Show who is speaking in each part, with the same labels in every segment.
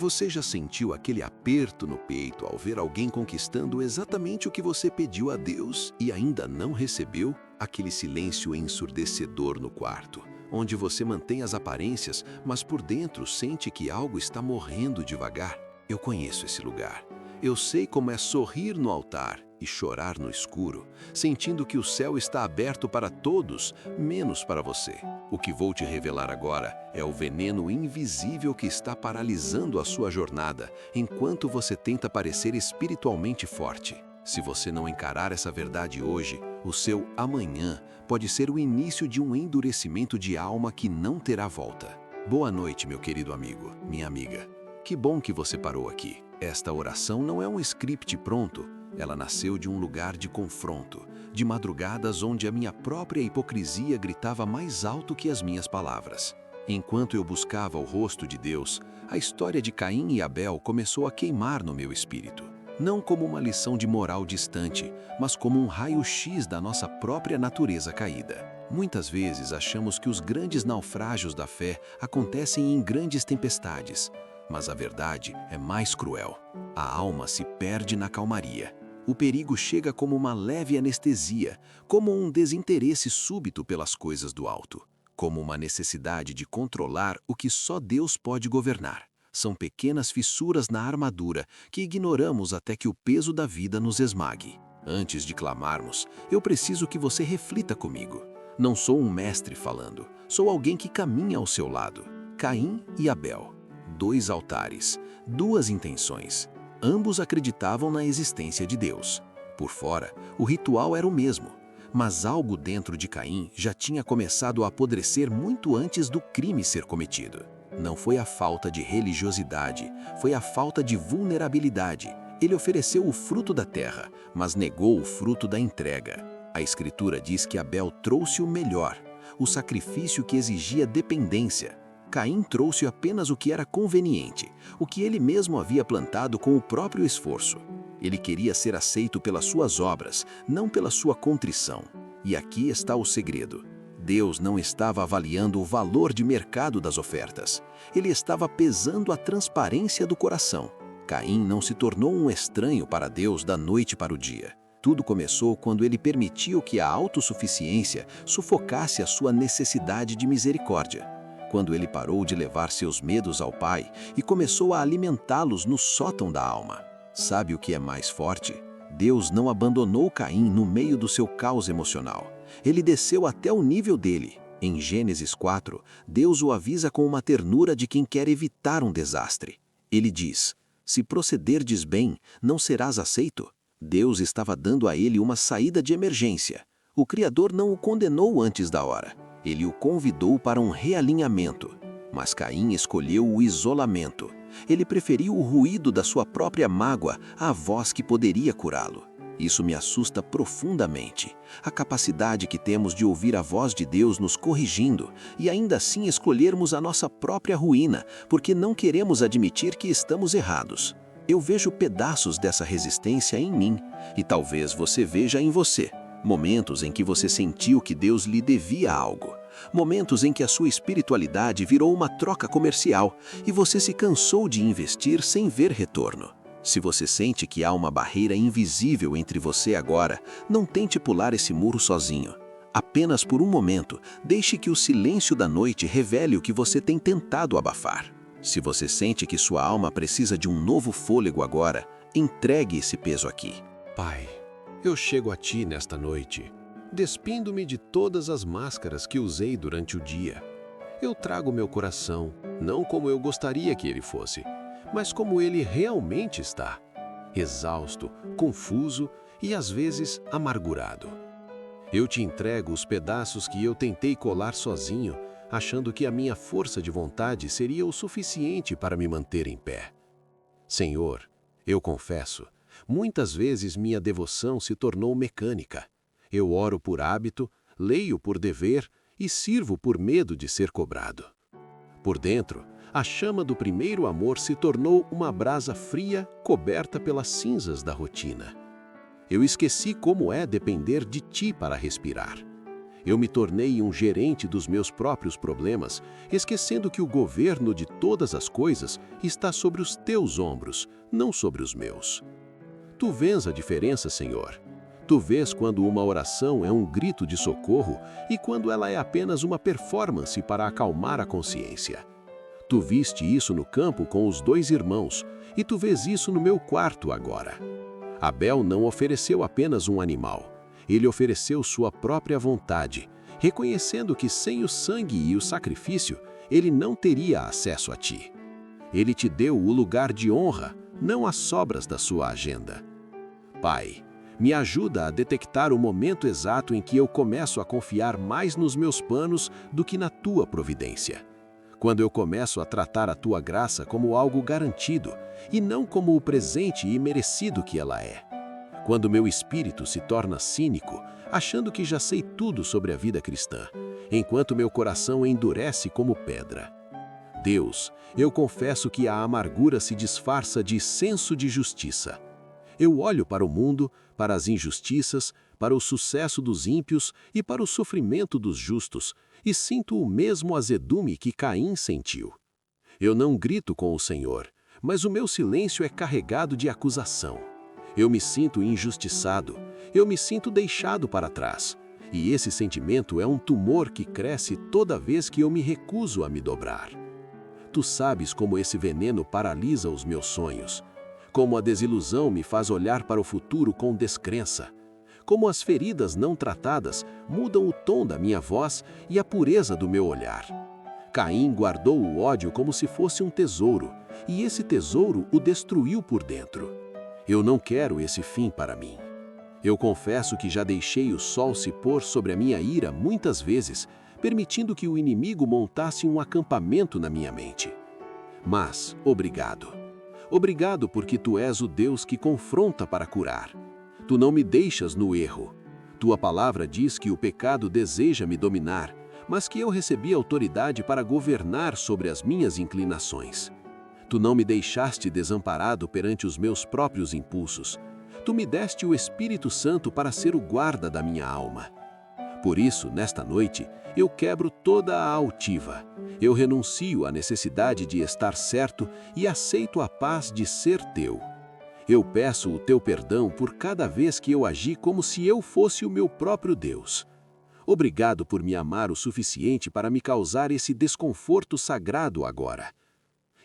Speaker 1: Você já sentiu aquele aperto no peito ao ver alguém conquistando exatamente o que você pediu a Deus e ainda não recebeu? Aquele silêncio ensurdecedor no quarto, onde você mantém as aparências, mas por dentro sente que algo está morrendo devagar? Eu conheço esse lugar. Eu sei como é sorrir no altar e chorar no escuro, sentindo que o céu está aberto para todos, menos para você. O que vou te revelar agora é o veneno invisível que está paralisando a sua jornada, enquanto você tenta parecer espiritualmente forte. Se você não encarar essa verdade hoje, o seu amanhã pode ser o início de um endurecimento de alma que não terá volta. Boa noite, meu querido amigo, minha amiga. Que bom que você parou aqui. Esta oração não é um script pronto. Ela nasceu de um lugar de confronto, de madrugadas onde a minha própria hipocrisia gritava mais alto que as minhas palavras. Enquanto eu buscava o rosto de Deus, a história de Caim e Abel começou a queimar no meu espírito. Não como uma lição de moral distante, mas como um raio-x da nossa própria natureza caída. Muitas vezes achamos que os grandes naufrágios da fé acontecem em grandes tempestades, mas a verdade é mais cruel. A alma se perde na calmaria. O perigo chega como uma leve anestesia, como um desinteresse súbito pelas coisas do alto, como uma necessidade de controlar o que só Deus pode governar. São pequenas fissuras na armadura que ignoramos até que o peso da vida nos esmague. Antes de clamarmos, eu preciso que você reflita comigo. Não sou um mestre falando, sou alguém que caminha ao seu lado. Caim e Abel. Dois altares, duas intenções. Ambos acreditavam na existência de Deus. Por fora, o ritual era o mesmo, mas algo dentro de Caim já tinha começado a apodrecer muito antes do crime ser cometido. Não foi a falta de religiosidade, foi a falta de vulnerabilidade. Ele ofereceu o fruto da terra, mas negou o fruto da entrega. A Escritura diz que Abel trouxe o melhor, o sacrifício que exigia dependência. Caim trouxe apenas o que era conveniente, o que ele mesmo havia plantado com o próprio esforço. Ele queria ser aceito pelas suas obras, não pela sua contrição. E aqui está o segredo. Deus não estava avaliando o valor de mercado das ofertas. Ele estava pesando a transparência do coração. Caim não se tornou um estranho para Deus da noite para o dia. Tudo começou quando ele permitiu que a autossuficiência sufocasse a sua necessidade de misericórdia. Quando ele parou de levar seus medos ao Pai e começou a alimentá-los no sótão da alma. Sabe o que é mais forte? Deus não abandonou Caim no meio do seu caos emocional. Ele desceu até o nível dele. Em Gênesis 4, Deus o avisa com uma ternura de quem quer evitar um desastre. Ele diz: "Se procederdes bem, não serás aceito." Deus estava dando a ele uma saída de emergência. O Criador não o condenou antes da hora. Ele o convidou para um realinhamento. Mas Caim escolheu o isolamento. Ele preferiu o ruído da sua própria mágoa à voz que poderia curá-lo. Isso me assusta profundamente. A capacidade que temos de ouvir a voz de Deus nos corrigindo e ainda assim escolhermos a nossa própria ruína, porque não queremos admitir que estamos errados. Eu vejo pedaços dessa resistência em mim, e talvez você veja em você. Momentos em que você sentiu que Deus lhe devia algo. Momentos em que a sua espiritualidade virou uma troca comercial e você se cansou de investir sem ver retorno. Se você sente que há uma barreira invisível entre você agora, não tente pular esse muro sozinho. Apenas por um momento, deixe que o silêncio da noite revele o que você tem tentado abafar. Se você sente que sua alma precisa de um novo fôlego agora, entregue esse peso aqui.
Speaker 2: Pai, eu chego a Ti nesta noite, despindo-me de todas as máscaras que usei durante o dia. Eu trago meu coração, não como eu gostaria que ele fosse, mas como ele realmente está, exausto, confuso e às vezes amargurado. Eu Te entrego os pedaços que eu tentei colar sozinho, achando que a minha força de vontade seria o suficiente para me manter em pé. Senhor, eu confesso, muitas vezes minha devoção se tornou mecânica. Eu oro por hábito, leio por dever e sirvo por medo de ser cobrado. Por dentro, a chama do primeiro amor se tornou uma brasa fria coberta pelas cinzas da rotina. Eu esqueci como é depender de Ti para respirar. Eu me tornei um gerente dos meus próprios problemas, esquecendo que o governo de todas as coisas está sobre os teus ombros, não sobre os meus. Tu vês a diferença, Senhor. Tu vês quando uma oração é um grito de socorro e quando ela é apenas uma performance para acalmar a consciência. Tu viste isso no campo com os 2 irmãos e tu vês isso no meu quarto agora. Abel não ofereceu apenas um animal. Ele ofereceu sua própria vontade, reconhecendo que sem o sangue e o sacrifício, ele não teria acesso a ti. Ele te deu o lugar de honra, não as sobras da sua agenda. Pai, me ajuda a detectar o momento exato em que eu começo a confiar mais nos meus planos do que na tua providência. Quando eu começo a tratar a tua graça como algo garantido e não como o presente e merecido que ela é. Quando meu espírito se torna cínico, achando que já sei tudo sobre a vida cristã, enquanto meu coração endurece como pedra. Deus, eu confesso que a amargura se disfarça de senso de justiça. Eu olho para o mundo, para as injustiças, para o sucesso dos ímpios e para o sofrimento dos justos, e sinto o mesmo azedume que Caim sentiu. Eu não grito com o Senhor, mas o meu silêncio é carregado de acusação. Eu me sinto injustiçado, eu me sinto deixado para trás, e esse sentimento é um tumor que cresce toda vez que eu me recuso a me dobrar. Tu sabes como esse veneno paralisa os meus sonhos, como a desilusão me faz olhar para o futuro com descrença, como as feridas não tratadas mudam o tom da minha voz e a pureza do meu olhar. Caim guardou o ódio como se fosse um tesouro, e esse tesouro o destruiu por dentro. Eu não quero esse fim para mim. Eu confesso que já deixei o sol se pôr sobre a minha ira muitas vezes, permitindo que o inimigo montasse um acampamento na minha mente. Mas, obrigado. Obrigado porque tu és o Deus que confronta para curar. Tu não me deixas no erro. Tua palavra diz que o pecado deseja me dominar, mas que eu recebi autoridade para governar sobre as minhas inclinações. Tu não me deixaste desamparado perante os meus próprios impulsos. Tu me deste o Espírito Santo para ser o guarda da minha alma. Por isso, nesta noite, eu quebro toda a altiva. Eu renuncio à necessidade de estar certo e aceito a paz de ser teu. Eu peço o teu perdão por cada vez que eu agi como se eu fosse o meu próprio Deus. Obrigado por me amar o suficiente para me causar esse desconforto sagrado agora.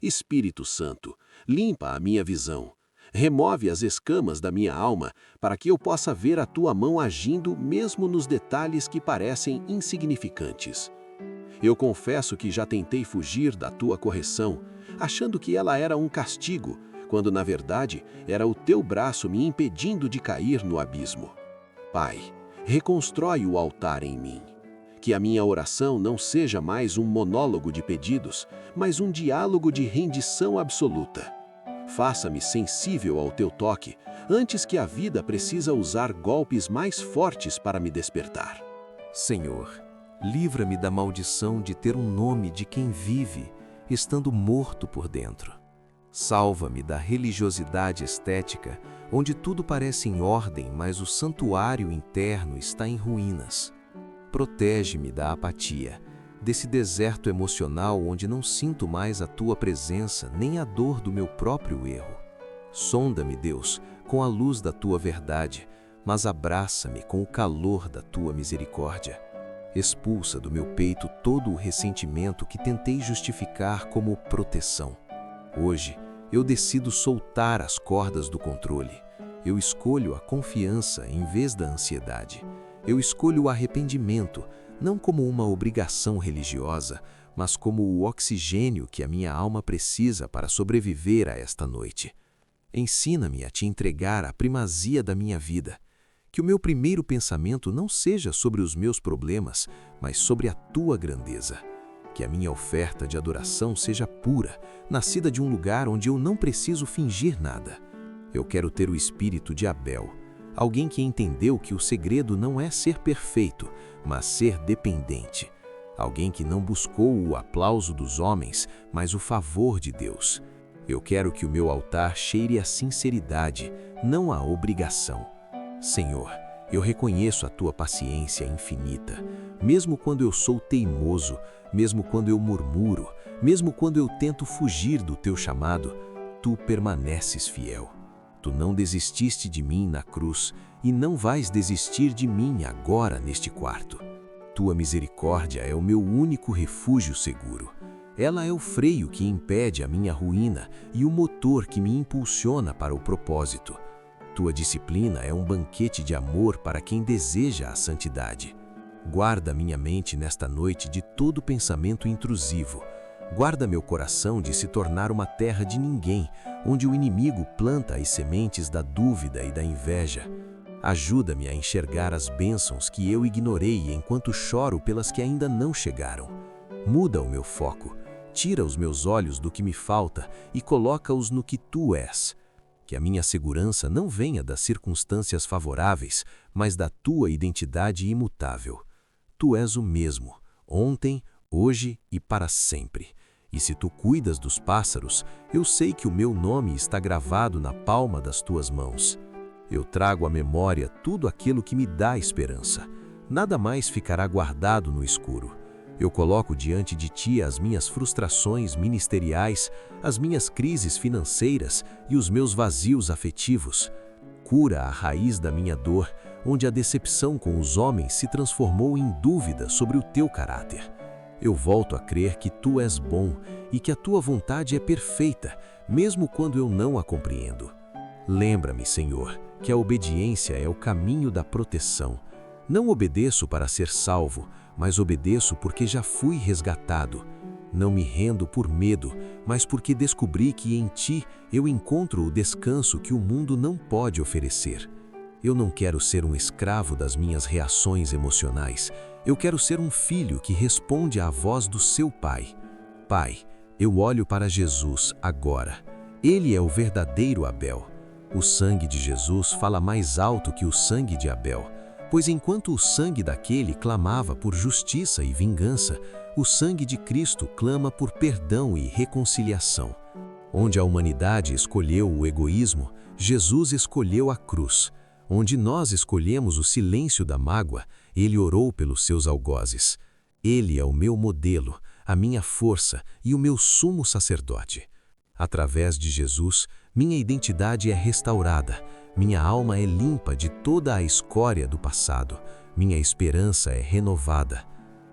Speaker 2: Espírito Santo, limpa a minha visão. Remove as escamas da minha alma para que eu possa ver a tua mão agindo mesmo nos detalhes que parecem insignificantes. Eu confesso que já tentei fugir da tua correção, achando que ela era um castigo, quando na verdade era o teu braço me impedindo de cair no abismo. Pai, reconstrói o altar em mim. Que a minha oração não seja mais um monólogo de pedidos, mas um diálogo de rendição absoluta. Faça-me sensível ao teu toque, antes que a vida precisa usar golpes mais fortes para me despertar.
Speaker 3: Senhor, livra-me da maldição de ter um nome de quem vive, estando morto por dentro. Salva-me da religiosidade estética, onde tudo parece em ordem, mas o santuário interno está em ruínas. Protege-me da apatia, desse deserto emocional onde não sinto mais a tua presença nem a dor do meu próprio erro. Sonda-me, Deus, com a luz da tua verdade, mas abraça-me com o calor da tua misericórdia. Expulsa do meu peito todo o ressentimento que tentei justificar como proteção. Hoje, eu decido soltar as cordas do controle. Eu escolho a confiança em vez da ansiedade. Eu escolho o arrependimento, não como uma obrigação religiosa, mas como o oxigênio que a minha alma precisa para sobreviver a esta noite. Ensina-me a te entregar a primazia da minha vida. Que o meu primeiro pensamento não seja sobre os meus problemas, mas sobre a tua grandeza. Que a minha oferta de adoração seja pura, nascida de um lugar onde eu não preciso fingir nada. Eu quero ter o espírito de Abel, alguém que entendeu que o segredo não é ser perfeito, mas ser dependente. Alguém que não buscou o aplauso dos homens, mas o favor de Deus. Eu quero que o meu altar cheire a sinceridade, não a obrigação. Senhor, eu reconheço a tua paciência infinita, Mesmo quando eu sou teimoso, mesmo quando eu murmuro, mesmo quando eu tento fugir do teu chamado, tu permaneces fiel. Tu não desististe de mim na cruz e não vais desistir de mim agora neste quarto. Tua misericórdia é o meu único refúgio seguro. Ela é o freio que impede a minha ruína e o motor que me impulsiona para o propósito. Tua disciplina é um banquete de amor para quem deseja a santidade. Guarda minha mente nesta noite de todo pensamento intrusivo. Guarda meu coração de se tornar uma terra de ninguém, onde o inimigo planta as sementes da dúvida e da inveja. Ajuda-me a enxergar as bênçãos que eu ignorei enquanto choro pelas que ainda não chegaram. Muda o meu foco, tira os meus olhos do que me falta e coloca-os no que tu és. Que a minha segurança não venha das circunstâncias favoráveis, mas da tua identidade imutável. Tu és o mesmo, ontem, hoje e para sempre. E se tu cuidas dos pássaros, eu sei que o meu nome está gravado na palma das tuas mãos. Eu trago à memória tudo aquilo que me dá esperança. Nada mais ficará guardado no escuro. Eu coloco diante de ti as minhas frustrações ministeriais, as minhas crises financeiras e os meus vazios afetivos. Cura a raiz da minha dor, onde a decepção com os homens se transformou em dúvida sobre o teu caráter. Eu volto a crer que tu és bom e que a tua vontade é perfeita, mesmo quando eu não a compreendo. Lembra-me, Senhor, que a obediência é o caminho da proteção. Não obedeço para ser salvo, mas obedeço porque já fui resgatado. Não me rendo por medo, mas porque descobri que em ti eu encontro o descanso que o mundo não pode oferecer. Eu não quero ser um escravo das minhas reações emocionais. Eu quero ser um filho que responde à voz do seu Pai. Pai, eu olho para Jesus agora. Ele é o verdadeiro Abel. O sangue de Jesus fala mais alto que o sangue de Abel, pois enquanto o sangue daquele clamava por justiça e vingança, o sangue de Cristo clama por perdão e reconciliação. Onde a humanidade escolheu o egoísmo, Jesus escolheu a cruz. Onde nós escolhemos o silêncio da mágoa, ele orou pelos seus algozes. Ele é o meu modelo, a minha força e o meu sumo sacerdote. Através de Jesus, minha identidade é restaurada, minha alma é limpa de toda a escória do passado, minha esperança é renovada.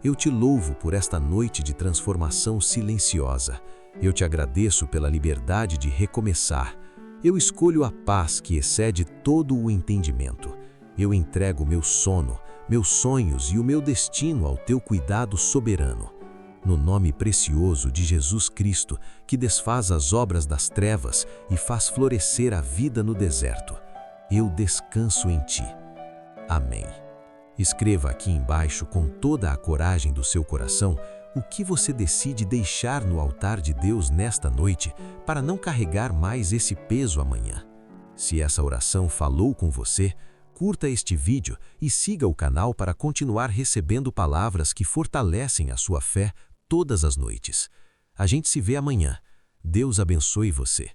Speaker 3: Eu te louvo por esta noite de transformação silenciosa. Eu te agradeço pela liberdade de recomeçar. Eu escolho a paz que excede todo o entendimento. Eu entrego meu sono, meus sonhos e o meu destino ao teu cuidado soberano. No nome precioso de Jesus Cristo, que desfaz as obras das trevas e faz florescer a vida no deserto, eu descanso em ti. Amém. Escreva aqui embaixo com toda a coragem do seu coração o que você decide deixar no altar de Deus nesta noite para não carregar mais esse peso amanhã. Se essa oração falou com você, curta este vídeo e siga o canal para continuar recebendo palavras que fortalecem a sua fé todas as noites. A gente se vê amanhã. Deus abençoe você.